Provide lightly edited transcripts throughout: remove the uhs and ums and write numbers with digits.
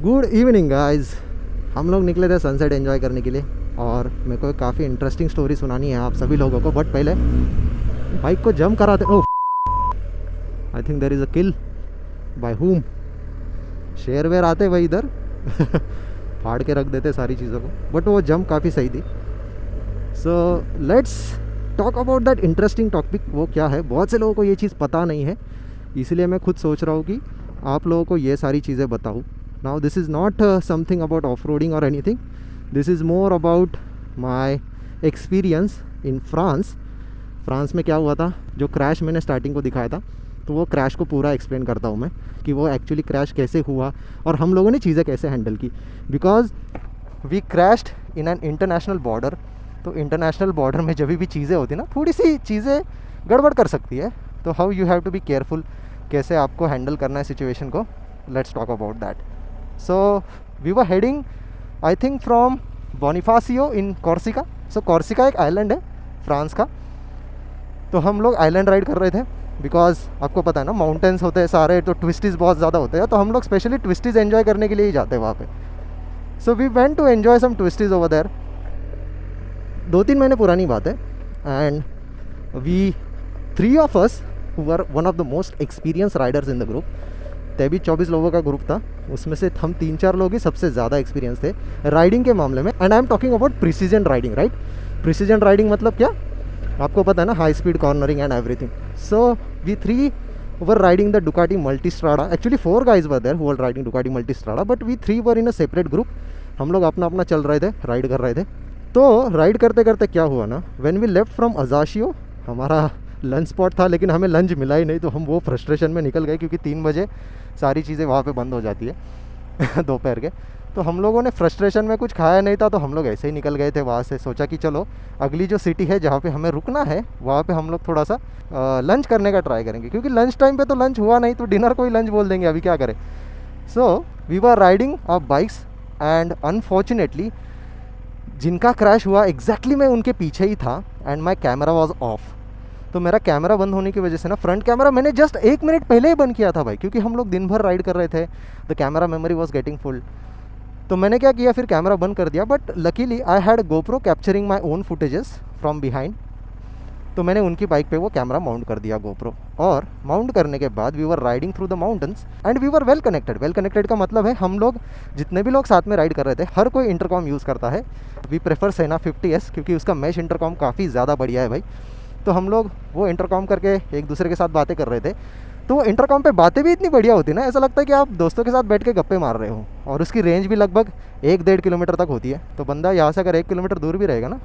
Good evening guys. हम लोग निकले थे सनसेट एंजॉय करने के लिए और मेरे को एक काफ़ी इंटरेस्टिंग स्टोरी सुनानी है आप सभी लोगों को। बट पहले बाइक को जम कराते। Oh, I think there is a kill. By whom? शेर वेर आते भाई इधर फाड़ के रख देते सारी चीज़ों को। बट वो जंप काफ़ी सही थी। So let's talk about that interesting topic. वो क्या है, बहुत से लोगों को ये चीज़ पता नहीं है, इसलिए मैं खुद सोच रहा हूँ कि आप लोगों को ये सारी चीज़ें बताऊँ। Now this is not something about off roading और anything, this is more about my experience in France. France में क्या हुआ था, जो क्रैश मैंने स्टार्टिंग को दिखाया था, तो वो क्रैश को पूरा एक्सप्लेन करता हूँ मैं कि वो एक्चुअली क्रैश कैसे हुआ और हम लोगों ने चीज़ें कैसे हैंडल की। Because we crashed in an international border. तो इंटरनेशनल बॉर्डर में जब भी चीज़ें होती ना, थोड़ी सी चीज़ें गड़बड़ कर सकती है, तो how you have to be careful, कैसे आपको हैंडल करना है सिचुएशन को। Let's talk about that. So we were heading I think from Bonifacio in Corsica. So Corsica एक आइलैंड है फ्रांस का। तो हम लोग आइलैंड राइड कर रहे थे बिकॉज आपको पता है ना, माउंटेन्स होते हैं सारे, तो ट्विस्टीज़ बहुत ज़्यादा होते हैं। तो हम लोग स्पेशली ट्विस्टीज़ एंजॉय करने के लिए ही जाते हैं वहाँ पे। So we went to enjoy some twisties over there. 2-3 महीने पुरानी बात है। And we 3 of us who were one of the most experience riders in the group. 23-24 लोगों का ग्रुप था, उसमें से हम 3-4 लोग ही सबसे ज़्यादा एक्सपीरियंस थे राइडिंग के मामले में। And I am talking about precision riding, right? Precision riding मतलब क्या, आपको पता है ना, high speed cornering and everything. So we 3 were riding the Ducati Multistrada. Actually 4 guys were there who were riding Ducati Multistrada, but we 3 were in a separate group. हम लोग अपना अपना चल रहे थे, राइड कर रहे थे। तो राइड करते करते क्या हुआ ना, व्हेन वी लेफ्ट फ्रॉम अजाशियो, हमारा लंच स्पॉट था लेकिन हमें लंच मिला ही नहीं। तो हम वो फ्रस्ट्रेशन में निकल गए क्योंकि 3 बजे सारी चीज़ें वहाँ पे बंद हो जाती है दोपहर के। तो हम लोगों ने फ्रस्ट्रेशन में कुछ खाया नहीं था, तो हम लोग ऐसे ही निकल गए थे वहाँ से। सोचा कि चलो अगली जो सिटी है जहाँ पे हमें रुकना है, वहाँ पे हम लोग थोड़ा सा लंच करने का ट्राई करेंगे, क्योंकि लंच टाइम पे तो लंच हुआ नहीं, तो डिनर को ही लंच बोल देंगे, अभी क्या करें। So we were riding of bikes and unfortunately जिनका क्रैश हुआ एग्जैक्टली मैं उनके पीछे ही था and my camera was off. तो मेरा कैमरा बंद होने की वजह से ना, फ्रंट कैमरा मैंने जस्ट 1 मिनट पहले ही बंद किया था भाई, क्योंकि हम लोग दिन भर राइड कर रहे थे। The camera memory was getting full. तो मैंने क्या किया, फिर कैमरा बंद कर दिया। But luckily I had GoPro capturing my own footages from behind. तो मैंने उनकी बाइक पे वो कैमरा माउंट कर दिया, गोप्रो। और माउंट करने के बाद we were riding through the mountains and we were well connected. Well connected का मतलब है हम लोग जितने भी लोग साथ में राइड कर रहे थे, हर कोई इंटरकॉम यूज़ करता है। वी प्रेफर सेना 50S क्योंकि उसका मैश इंटरकॉम काफ़ी ज़्यादा बढ़िया है भाई। तो हम लोग वो इंटरकॉम करके एक दूसरे के साथ बातें कर रहे थे। तो वो इंटरकॉम पे बातें भी इतनी बढ़िया होती है ना, ऐसा लगता है कि आप दोस्तों के साथ बैठ के गप्पे मार रहे हो। और उसकी रेंज भी लगभग 1-1.5 किलोमीटर तक होती है। तो बंदा यहाँ से अगर 1 किलोमीटर दूर भी रहेगा ना,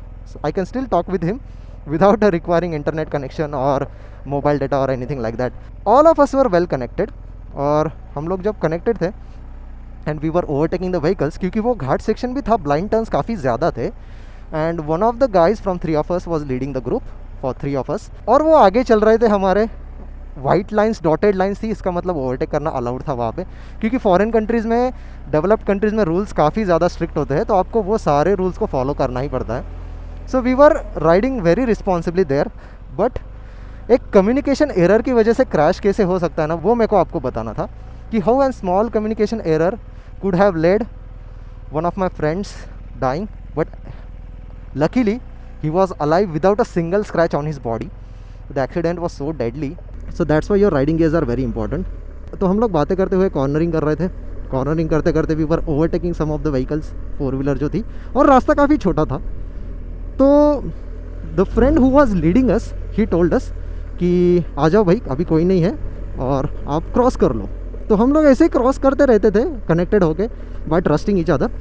I can still talk with him without requiring internet connection or mobile data or anything like that. All of us were well connected. और हम लोग जब कनेक्टेड थे and we were overtaking the vehicles, क्योंकि वो घाट सेक्शन भी था, blind turns काफ़ी ज़्यादा थे। And one of the guys from 3 of us was leading the group for 3 of us। और वो आगे चल रहे थे, हमारे वाइट लाइंस, डॉटेड लाइंस थी, इसका मतलब ओवरटेक करना अलाउड था वहाँ पे। क्योंकि फॉरेन कंट्रीज़ में, डेवलप्ड कंट्रीज़ में रूल्स काफ़ी ज़्यादा स्ट्रिक्ट होते हैं, तो आपको वो सारे रूल्स को फॉलो करना ही पड़ता है। So we were riding very responsibly there. But एक कम्युनिकेशन एरर की वजह से क्रैश कैसे हो सकता है ना, वो मेरे को आपको बताना था कि how an small communication error could have led one of my friends dying. But luckily he was alive without a single scratch on his body. The accident was so deadly. So that's why your riding gears are very important. तो हम लोग बातें करते हुए cornering कर रहे थे। Cornering करते करते we were overtaking some of the vehicles, 4 wheeler जो थी, और रास्ता काफ़ी छोटा था। तो the friend who was leading us, he told us कि आ जाओ भाई, अभी कोई नहीं है और आप क्रॉस कर लो। तो हम लोग ऐसे ही क्रॉस करते रहते थे कनेक्टेड होके, बाय ट्रस्टिंग ईच अदर।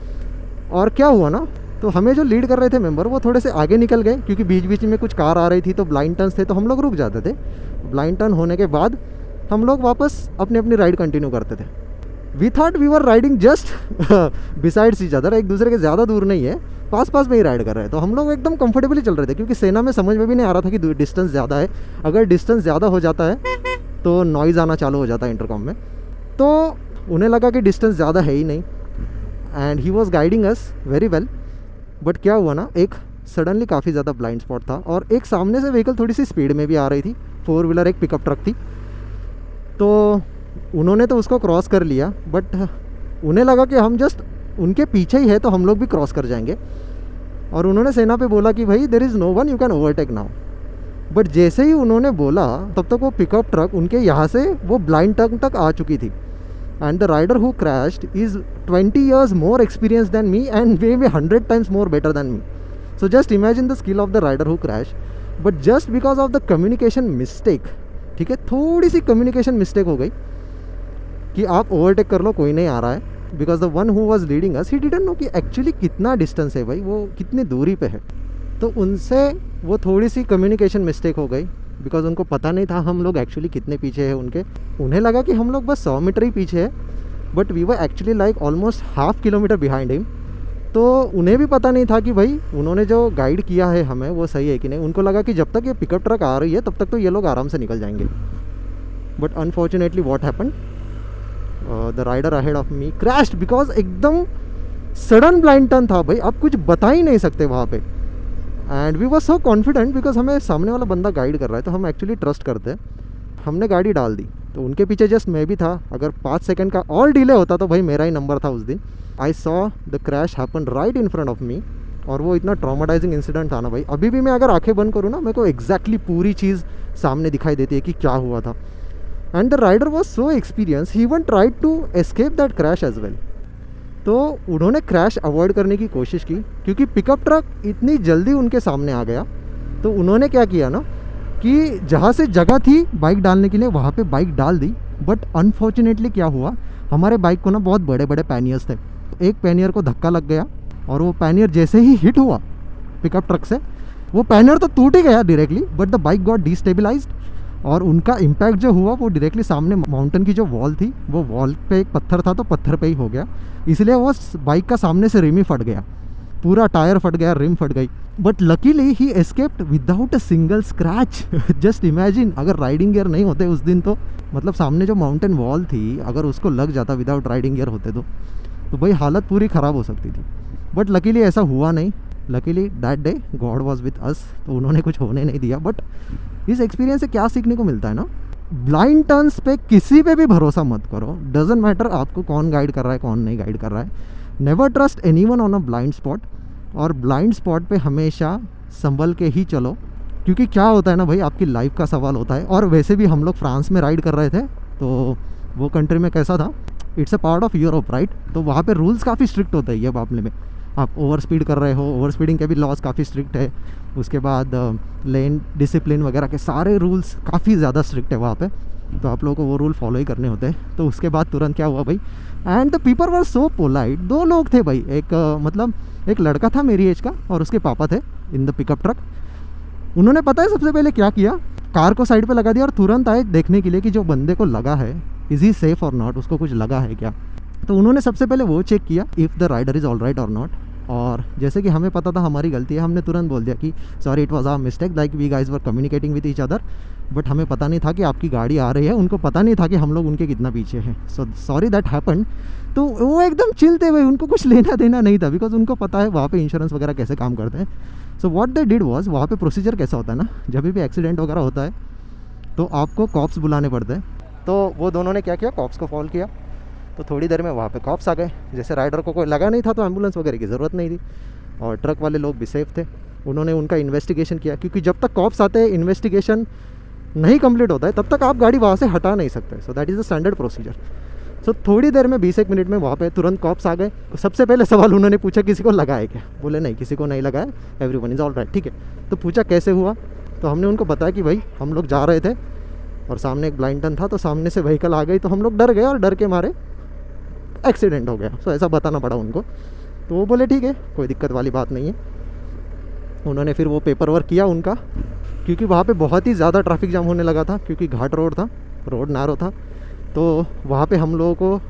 और क्या हुआ ना, तो हमें जो लीड कर रहे थे मेंबर, वो थोड़े से आगे निकल गए, क्योंकि बीच बीच में कुछ कार आ रही थी, तो ब्लाइंड टर्न्स थे, तो हम लोग रुक जाते थे। ब्लाइंड टर्न होने के बाद हम लोग वापस अपनी अपनी राइड कंटिन्यू करते थे। We thought we were riding just besides each other, एक दूसरे के ज़्यादा दूर नहीं है, पास पास में ही राइड कर रहे हैं। तो हम लोग एकदम कंफर्टेबली चल रहे थे, क्योंकि सेना में समझ में भी नहीं आ रहा था कि डिस्टेंस ज़्यादा है। अगर डिस्टेंस ज़्यादा हो जाता है तो नॉइज़ आना चालू हो जाता है इंटरकॉम में। तो उन्हें लगा कि डिस्टेंस ज़्यादा है ही नहीं, and he was guiding us very well. But क्या हुआ ना, एक सडनली काफ़ी ज़्यादा ब्लाइंड स्पॉट था और एक सामने से व्हीकल थोड़ी सी स्पीड में भी आ रही थी, 4 व्हीलर, एक पिकअप ट्रक थी। तो उन्होंने तो उसको क्रॉस कर लिया, बट उन्हें लगा कि हम जस्ट उनके पीछे ही है तो हम लोग भी क्रॉस कर जाएंगे, और उन्होंने सेना पे बोला कि भाई there is no one you can overtake now. But जैसे ही उन्होंने बोला तब तक वो पिकअप ट्रक उनके यहाँ से वो ब्लाइंड टर्न तक आ चुकी थी। And the rider who crashed is 20 years more experienced than me and maybe 100 times more better than me. So just imagine the skill of the rider who crashed. But just because of the communication mistake, ठीक है, थोड़ी सी communication mistake हो गई कि आप overtake कर लो, कोई नहीं आ रहा है, because the one who was leading us he didn't know कि एक्चुअली कितना डिस्टेंस है भाई, वो कितनी दूरी पे है। तो उनसे वो थोड़ी सी कम्युनिकेशन मिस्टेक हो गई, बिकॉज उनको पता नहीं था हम लोग एक्चुअली कितने पीछे हैं उनके। उन्हें लगा कि हम लोग बस 100 मीटर ही पीछे है, but we were actually like almost ½ kilometre behind him. तो उन्हें भी पता नहीं था कि भाई उन्होंने जो गाइड किया है हमें वो सही है कि नहीं। उनको लगा कि जब तक ये पिकअप ट्रक आ रही है तब तक तो ये लोग आराम से निकल जाएंगे। But unfortunately what happen, the rider ahead of me crashed, because एकदम सडन ब्लाइंड टर्न था भाई, आप कुछ बता ही नहीं सकते वहाँ पे। And we were so confident because हमें सामने वाला बंदा गाइड कर रहा है तो हम एक्चुअली ट्रस्ट करते हैं। हमने गाड़ी डाल दी तो उनके पीछे जस्ट मैं भी था। अगर 5 सेकंड का और डिले होता तो भाई मेरा ही नंबर था उस दिन। I saw the crash happen right in front of me, और वो इतना ट्रॉमाटाइजिंग इंसिडेंट था ना भाई, अभी भी मैं अगर आंखें बंद करूँ ना मेरे को एग्जैक्टली पूरी चीज़ सामने दिखाई देती है कि क्या हुआ था। And the rider was so experience, he even tried to escape that crash as well. तो उन्होंने क्रैश अवॉइड करने की कोशिश की, क्योंकि पिकअप ट्रक इतनी जल्दी उनके सामने आ गया। तो उन्होंने क्या किया ना कि जहाँ से जगह थी बाइक डालने के लिए वहाँ पे बाइक डाल दी। बट अनफॉर्चुनेटली क्या हुआ, हमारे बाइक को ना बहुत बड़े बड़े पैनियर्स थे, एक पैनियर को धक्का लग गया, और वो पैनियर जैसे ही हिट हुआ पिकअप ट्रक से, वो पैनियर तो टूट ही गया directly, but the bike got destabilised. और उनका इम्पैक्ट जो हुआ वो डायरेक्टली सामने माउंटेन की जो वॉल थी, वो वॉल पे एक पत्थर था तो पत्थर पे ही हो गया, इसलिए वो बाइक का सामने से रिम ही फट गया, पूरा टायर फट गया, रिम फट गई। But luckily he escaped without a single scratch. Just imagine अगर राइडिंग गियर नहीं होते उस दिन, तो मतलब सामने जो माउंटेन वॉल थी अगर उसको लग जाता विदाउट राइडिंग गियर होते तो भाई हालत पूरी ख़राब हो सकती थी। बट लकीली ऐसा हुआ नहीं। Luckily that day God was with us, तो उन्होंने कुछ होने नहीं दिया। बट इस एक्सपीरियंस से क्या सीखने को मिलता है ना, ब्लाइंड टर्न्स पे किसी पे भी भरोसा मत करो। डजेंट मैटर आपको कौन गाइड कर रहा है कौन नहीं गाइड कर रहा है। Never trust anyone on a blind spot, और ब्लाइंड स्पॉट पे हमेशा संभल के ही चलो, क्योंकि क्या होता है ना भाई, आपकी लाइफ का सवाल होता है। और वैसे भी हम लोग फ्रांस में राइड कर रहे थे, तो वो कंट्री में कैसा था, it's a part of Europe right, तो वहाँ पे रूल्स काफ़ी स्ट्रिक्ट होते हैं ये मामले में। आप ओवर स्पीड कर रहे हो, ओवर स्पीडिंग के भी लॉज काफ़ी स्ट्रिक्ट है। उसके बाद लेन डिसिप्लिन वगैरह के सारे रूल्स काफ़ी ज़्यादा स्ट्रिक्ट है वहाँ पे, तो आप लोगों को वो रूल फॉलो ही करने होते हैं। तो उसके बाद तुरंत क्या हुआ भाई, and the people were so polite. 2 लोग थे भाई, एक लड़का था मेरी एज का और उसके पापा थे इन द पिकअप ट्रक। उन्होंने पता है सबसे पहले क्या किया, कार को साइड पे लगा दिया और तुरंत आए देखने के लिए कि जो बंदे को लगा है इज़ ही सेफ और नॉट, उसको कुछ लगा है क्या। तो उन्होंने सबसे पहले वो चेक किया if the rider is all right और नॉट। और जैसे कि हमें पता था हमारी गलती है, हमने तुरंत बोल दिया कि sorry it was our mistake, like we guys were communicating with each other, but हमें पता नहीं था कि आपकी गाड़ी आ रही है, उनको पता नहीं था कि हम लोग उनके कितना पीछे हैं। So sorry that happen. तो वो एकदम चिल थे भाई, उनको कुछ लेना देना नहीं था, बिकॉज उनको पता है वहाँ पे इंश्योरेंस वगैरह कैसे काम करते हैं। So what they did was, वहाँ पे प्रोसीजर कैसा होता है ना, जब भी एक्सीडेंट वगैरह होता है तो आपको कॉप्स बुलाने पड़ते हैं। तो वो दोनों ने क्या किया, कॉप्स को कॉल किया, तो थोड़ी देर में वहाँ पे कॉप्स आ गए। जैसे राइडर को कोई लगा नहीं था तो एम्बुलेंस वगैरह की ज़रूरत नहीं थी, और ट्रक वाले लोग भी सेफ थे। उन्होंने उनका इन्वेस्टिगेशन किया, क्योंकि जब तक कॉप्स आते हैं इन्वेस्टिगेशन नहीं कंप्लीट होता है तब तक आप गाड़ी वहाँ से हटा नहीं सकते। So that is the standard procedure. So थोड़ी देर में 20 मिनट में वहाँ पे तुरंत कॉप्स आ गए। तो सबसे पहले सवाल उन्होंने पूछा किसी को लगा है क्या, बोले नहीं किसी को नहीं लगा है, एवरीवन इज़ ऑल राइट, ठीक है। तो पूछा कैसे हुआ, तो हमने उनको बताया कि भाई हम लोग जा रहे थे और सामने एक ब्लाइंड टर्न था, तो सामने से व्हीकल आ गई, तो हम लोग डर गए और डर के मारे एक्सीडेंट हो गया। सो ऐसा बताना पड़ा उनको। तो वो बोले ठीक है कोई दिक्कत वाली बात नहीं है। उन्होंने फिर वो पेपर वर्क किया उनका, क्योंकि वहाँ पे बहुत ही ज़्यादा ट्रैफिक जाम होने लगा था, क्योंकि घाट रोड था, रोड नैरो था। तो वहाँ पे हम लोगों को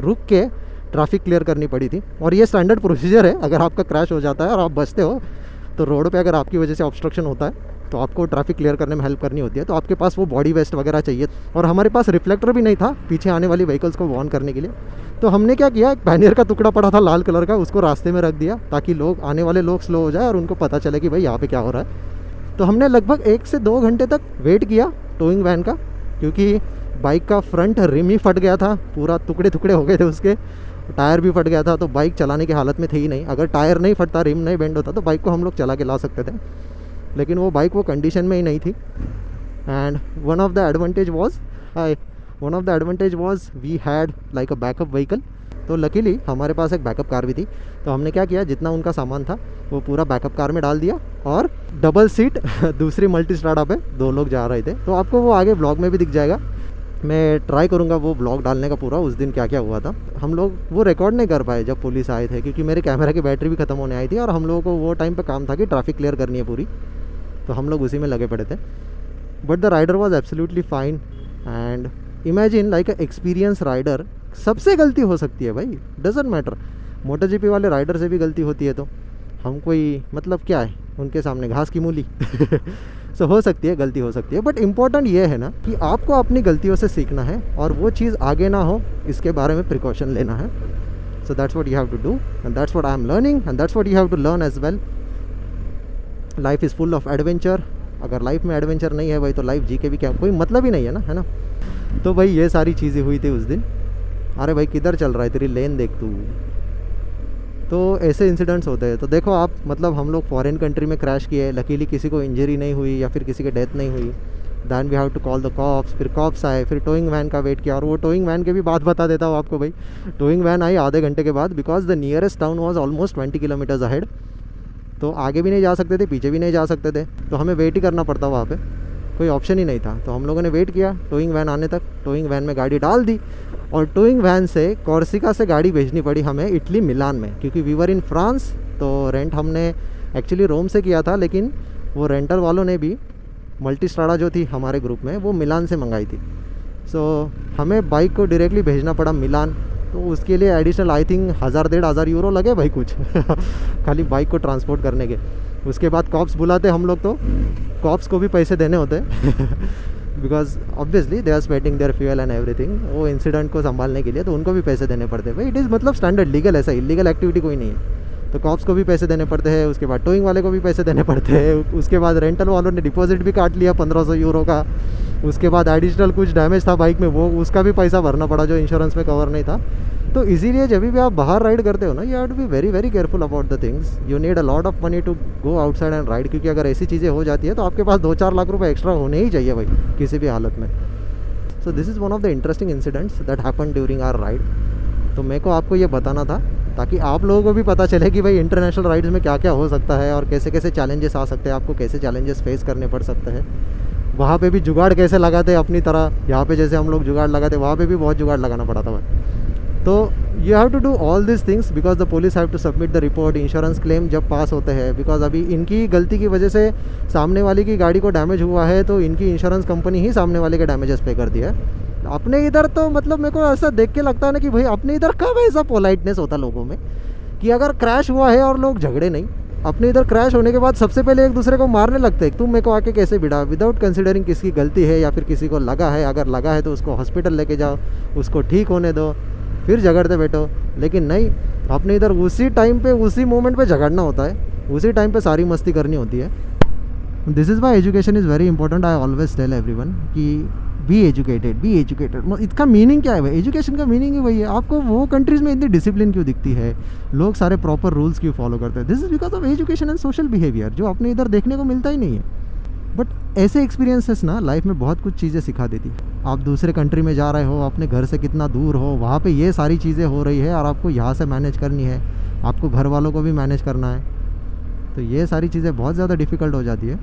रुक के ट्रैफिक क्लियर करनी पड़ी थी। और ये स्टैंडर्ड प्रोसीजर है, अगर आपका क्रैश हो जाता है और आप बचते हो तो रोड पे अगर आपकी वजह से ऑब्स्ट्रक्शन होता है तो आपको ट्रैफिक क्लियर करने में हेल्प करनी होती है। तो आपके पास वो बॉडी वेस्ट वगैरह चाहिए, और हमारे पास रिफ्लेक्टर भी नहीं था पीछे आने वाली व्हीकल्स को वार्न करने के लिए। तो हमने क्या किया, एक बैनियर का टुकड़ा पड़ा था लाल कलर का, उसको रास्ते में रख दिया ताकि लोग आने वाले लोग स्लो हो जाए और उनको पता चले कि भाई यहाँ पे क्या हो रहा है। तो हमने लगभग 1 से 2 घंटे तक वेट किया टोइंग वैन का, क्योंकि बाइक का फ्रंट रिम ही फट गया था, पूरा टुकड़े टुकड़े हो गए थे उसके। टायर भी फट गया था, तो बाइक चलाने की हालत में थी ही नहीं। अगर टायर नहीं फटता, रिम नहीं बेंड होता, तो बाइक को हम लोग चला के ला सकते थे, लेकिन वो बाइक वो कंडीशन में ही नहीं थी। And one of the advantage was we had like a backup vehicle. तो लकीली हमारे पास एक बैकअप कार भी थी, तो हमने क्या किया, जितना उनका सामान था वो पूरा बैकअप कार में डाल दिया, और डबल सीट दूसरी मल्टीस्ट्राडा पे 2 लोग जा रहे थे। तो आपको वो आगे ब्लॉग में भी दिख जाएगा, मैं ट्राई करूँगा वो ब्लॉग डालने का पूरा, उस दिन क्या क्या हुआ था। हम लोग वो रिकॉर्ड नहीं कर पाए जब पुलिस आए थे, क्योंकि मेरे कैमरा की बैटरी भी ख़त्म होने आई थी, और हम लोगों को वो टाइम पे काम था कि ट्रैफिक क्लियर करनी है पूरी, तो हम लोग उसी में लगे पड़े थे। But the rider was absolutely fine. And imagine like a experience rider, सबसे गलती हो सकती है भाई, डजेंट मैटर। मोटर जीपी वाले राइडर से भी गलती होती है, तो हम कोई मतलब क्या है उनके सामने, घास की मूली। सो हो सकती है, गलती हो सकती है, बट इम्पॉर्टेंट ये है ना कि आपको अपनी गलतियों से सीखना है, और वो चीज़ आगे ना हो इसके बारे में प्रिकॉशन लेना है। So that's what you have to do, and that's what I am learning, and that's what you have to learn as well. Life is full of adventure. अगर लाइफ में एडवेंचर नहीं है भाई, तो लाइफ जी के भी क्या कोई मतलब ही नहीं है ना, है ना। तो भाई ये सारी चीज़ें हुई थी उस दिन। अरे भाई किधर चल रहा है, तेरी लेन देख तू। तो ऐसे इंसिडेंट्स होते हैं। तो देखो आप, मतलब हम लोग फॉरेन कंट्री में क्रैश किए, लकीली किसी को इंजरी नहीं हुई या फिर किसी की डेथ नहीं हुई। Then we have to call the cops, फिर कॉप्स आए, फिर टोइंग वैन का वेट किया। और वो टोइंग वैन के भी बात बता देता हूँ आपको भाई। टोइंग वैन आई आधे घंटे के बाद, because the nearest town was almost 20 kilometres ahead. तो आगे भी नहीं जा सकते थे, पीछे भी नहीं जा सकते थे, तो हमें वेट ही करना पड़ता वहाँ पे, कोई ऑप्शन ही नहीं था। तो हम लोगों ने वेट किया टोइंग वैन आने तक। टोइंग वैन में गाड़ी डाल दी, और टोइंग वैन से कॉर्सिका से गाड़ी भेजनी पड़ी हमें इटली मिलान में, क्योंकि वी वर इन फ्रांस। तो रेंट हमने एक्चुअली रोम से किया था, लेकिन वो रेंटल वालों ने भी मल्टीस्ट्राडा जो थी हमारे ग्रुप में, वो मिलान से मंगाई थी। सो हमें बाइक को डायरेक्टली भेजना पड़ा मिलान। तो उसके लिए एडिशनल आई थिंक 1000-1500 यूरो लगे भाई कुछ खाली बाइक को ट्रांसपोर्ट करने के। उसके बाद कॉप्स बुलाते हम लोग, तो कॉप्स को भी पैसे देने होते because obviously they are spending their fuel and everything, वो इंसिडेंट को संभालने के लिए, तो उनको भी पैसे देने पड़ते हैं भाई। इट इज़ मतलब स्टैंडर्ड लीगल, ऐसा इलीगल एक्टिविटी कोई नहीं है। तो कॉप्स को भी पैसे देने पड़ते हैं, उसके बाद टोइंग वाले को भी पैसे देने पड़ते हैं, उसके बाद रेंटल वालों ने डिपॉजिट भी काट लिया 1500 यूरो का। उसके बाद एडिशनल कुछ डैमेज था बाइक में, वो उसका भी पैसा भरना पड़ा जो इंश्योरेंस में कवर नहीं था। तो इसीलिए जब भी आप बाहर राइड करते हो ना, you have to be very very careful about the things. You need a lot of money to go outside and ride, क्योंकि अगर ऐसी चीज़ें हो जाती है तो आपके पास 2-4 लाख रुपए एक्स्ट्रा होने ही चाहिए भाई, किसी भी हालत में। So this is one of the interesting incidents that happen during our ride. तो मेरे को आपको ये बताना था, ताकि आप लोगों को भी पता चले कि भाई इंटरनेशनल राइड्स में क्या क्या हो सकता है, और कैसे कैसे चैलेंजेस आ सकते हैं, आपको कैसे चैलेंजेस फेस करने पड़ सकते हैं। वहाँ पे भी जुगाड़ कैसे लगाते हैं अपनी तरह, यहाँ पे जैसे हम लोग जुगाड़ लगाते, वहाँ पे भी बहुत जुगाड़ लगाना पड़ा था भाई। तो you have to do all this things because the police have to submit the report, insurance claim जब पास होते हैं। बिकॉज अभी इनकी गलती की वजह से सामने वाले की गाड़ी को डैमेज हुआ है, तो इनकी इंश्योरेंस कंपनी ही सामने वाले के डैमेजेस पे कर दिया है। अपने इधर तो मतलब मेरे को ऐसा देख के लगता है ना कि भाई अपने इधर कब ऐसा पोलाइटनेस होता लोगों में कि अगर क्रैश हुआ है और लोग झगड़े नहीं, अपने इधर क्रैश होने के बाद सबसे पहले एक दूसरे को मारने लगते हैं। तुम मेरे को आके कैसे भिड़ा, विदाउट कंसिडरिंग किसकी गलती है या फिर किसी को लगा है। अगर लगा है तो उसको हॉस्पिटल लेके जाओ, उसको ठीक होने दो, फिर झगड़ते बैठो। लेकिन नहीं, अपने इधर उसी टाइम पे उसी मोमेंट पे झगड़ना होता है, उसी टाइम पे सारी मस्ती करनी होती है। This is why education is very important. I always tell everyone कि बी एजुकेटेड। इसका मीनिंग क्या है भाई? एजुकेशन का मीनिंग ही वही है। आपको वो कंट्रीज़ में इतनी डिसिप्लिन क्यों दिखती है, लोग सारे प्रॉपर रूल्स क्यों फॉलो करते हैं? This is because of education and social behaviour, जो अपने इधर देखने को मिलता ही नहीं है। बट ऐसे एक्सपीरियंसेस ना लाइफ में बहुत कुछ चीज़ें सिखा देती है। आप दूसरे कंट्री में जा रहे हो, अपने घर से कितना दूर हो, वहाँ पे ये सारी चीज़ें हो रही है और आपको यहाँ से मैनेज करनी है, आपको घर वालों को भी मैनेज करना है, तो ये सारी चीज़ें बहुत ज़्यादा डिफ़िकल्ट हो जाती है।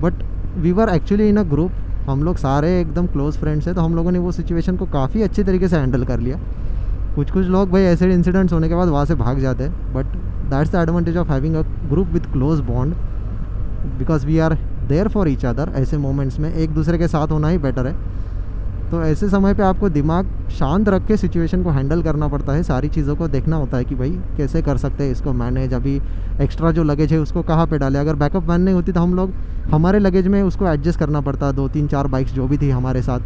But we were actually in a group, हम लोग सारे एकदम क्लोज फ्रेंड्स हैं, तो हम लोगों ने वो सिचुएशन को काफ़ी अच्छी तरीके से हैंडल कर लिया। कुछ लोग भाई ऐसे इंसिडेंट्स होने के बाद वहाँ से भाग जाते हैं, but that's the advantage of having a group with close bond, because we are there for each other. ऐसे मोमेंट्स में एक दूसरे के साथ होना ही बेटर है। तो ऐसे समय पे आपको दिमाग शांत रख के सिचुएशन को हैंडल करना पड़ता है, सारी चीज़ों को देखना होता है कि भाई कैसे कर सकते हैं इसको मैनेज। अभी एक्स्ट्रा जो लगेज है उसको कहाँ पे डालें, अगर बैकअप वैन नहीं होती तो हम लोग हमारे लगेज में उसको एडजस्ट करना पड़ता, 2-3-4 बाइक्स जो भी थी हमारे साथ,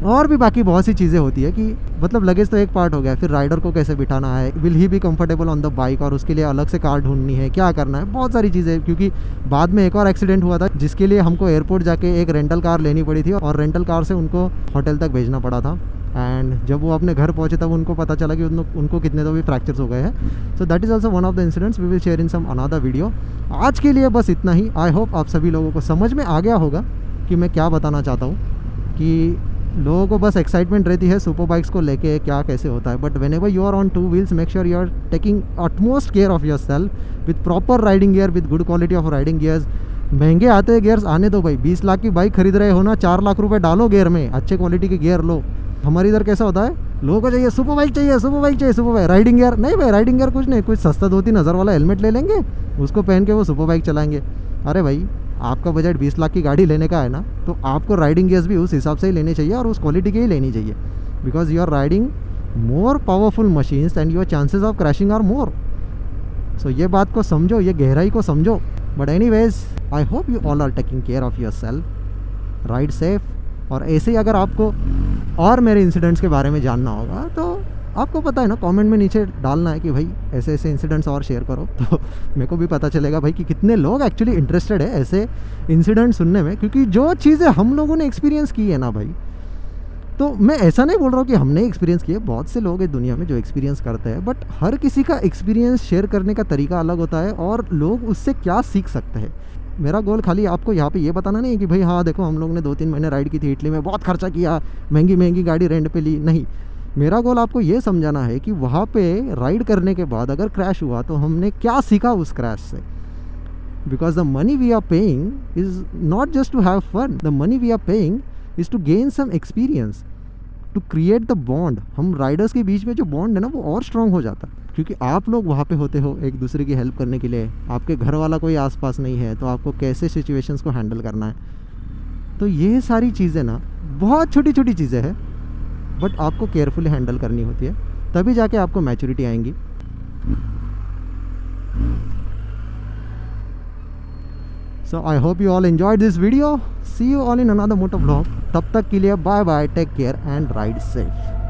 और भी बाकी बहुत सी चीज़ें होती है कि मतलब लगेज तो एक पार्ट हो गया, फिर राइडर को कैसे बिठाना है, will he be comfortable on the bike, और उसके लिए अलग से कार ढूंढनी है, क्या करना है, बहुत सारी चीज़ें। क्योंकि बाद में एक और एक्सीडेंट हुआ था जिसके लिए हमको एयरपोर्ट जाके एक रेंटल कार लेनी पड़ी थी, और रेंटल कार से उनको होटल तक भेजना पड़ा था। एंड जब वो अपने घर पहुँचे तब उनको पता चला कि उनको कितने तो भी फ्रैक्चर्स हो गए हैं. So that is also one of the incidents we will share in some another video. आज के लिए बस इतना ही. आई होप आप सभी लोगों को समझ में आ गया होगा कि मैं क्या बताना चाहता हूँ. कि लोगों को बस एक्साइटमेंट रहती है सुपर बाइक्स को लेके क्या कैसे होता है, but whenever you are on 2 wheels make sure you are taking utmost care of yourself with proper riding gear, with good quality of riding gears. महंगे आते हैं गियर्स, आने दो भाई. 20 लाख की बाइक खरीद रहे हो ना, 4 लाख रुपए डालो गियर में, अच्छे क्वालिटी के गियर लो. हमारे इधर कैसा होता है, लोगों को चाहिए सुपर बाइक चाहिए, सुपर बाइक चाहिए, सुपर बाइक. राइडिंग गियर नहीं भाई, राइडिंग गियर कुछ नहीं, कुछ सस्ता 2-3 हज़ार वाला हेलमेट ले लेंगे, उसको पहन के वो सुपर बाइक चलाएंगे. अरे भाई आपका बजट 20 लाख की गाड़ी लेने का है ना, तो आपको राइडिंग गियर्स भी उस हिसाब से ही लेने चाहिए और उस क्वालिटी की ही लेनी चाहिए. Because you are riding more powerful machines and your chances of crashing are more. So ये बात को समझो, ये गहराई को समझो. But anyways I hope you all are taking care of yourself. Ride safe. और ऐसे ही अगर आपको और मेरे इंसिडेंट्स के बारे में जानना होगा तो आपको पता है ना, कमेंट में नीचे डालना है कि भाई ऐसे ऐसे इंसिडेंट्स और शेयर करो. तो मेरे को भी पता चलेगा भाई कि कितने लोग एक्चुअली इंटरेस्टेड है ऐसे इंसिडेंट सुनने में. क्योंकि जो चीज़ें हम लोगों ने एक्सपीरियंस की है ना भाई, तो मैं ऐसा नहीं बोल रहा हूँ कि हमने एक्सपीरियंस किए. बहुत से लोग हैं दुनिया में जो एक्सपीरियंस करते हैं, बट हर किसी का एक्सपीरियंस शेयर करने का तरीका अलग होता है और लोग उससे क्या सीख सकते हैं. मेरा गोल खाली आपको यहाँ पे ये बताना नहीं है कि भाई हाँ देखो हम लोग ने 2-3 महीने राइड की थी इटली में, बहुत खर्चा किया, महंगी महंगी गाड़ी रेंट पे ली. नहीं, मेरा गोल आपको ये समझाना है कि वहाँ पे राइड करने के बाद अगर क्रैश हुआ तो हमने क्या सीखा उस क्रैश से. Because the money we are paying is not just to have fun, the money we are paying is to gain some experience, to create the bond. हम राइडर्स के बीच में जो बॉन्ड है ना वो और स्ट्रॉन्ग हो जाता है. क्योंकि आप लोग वहाँ पे होते हो एक दूसरे की हेल्प करने के लिए. आपके घर वाला कोई आसपास नहीं है तो आपको कैसे सिचुएशंस को हैंडल करना है. तो ये सारी चीज़ें ना बहुत छोटी छोटी चीज़ें हैं, बट आपको केयरफुली हैंडल करनी होती है, तभी जाके आपको मैच्योरिटी आएंगी. So I hope you all enjoyed this video. See you all in another moto vlog. तब तक के लिए bye bye, take care and ride safe.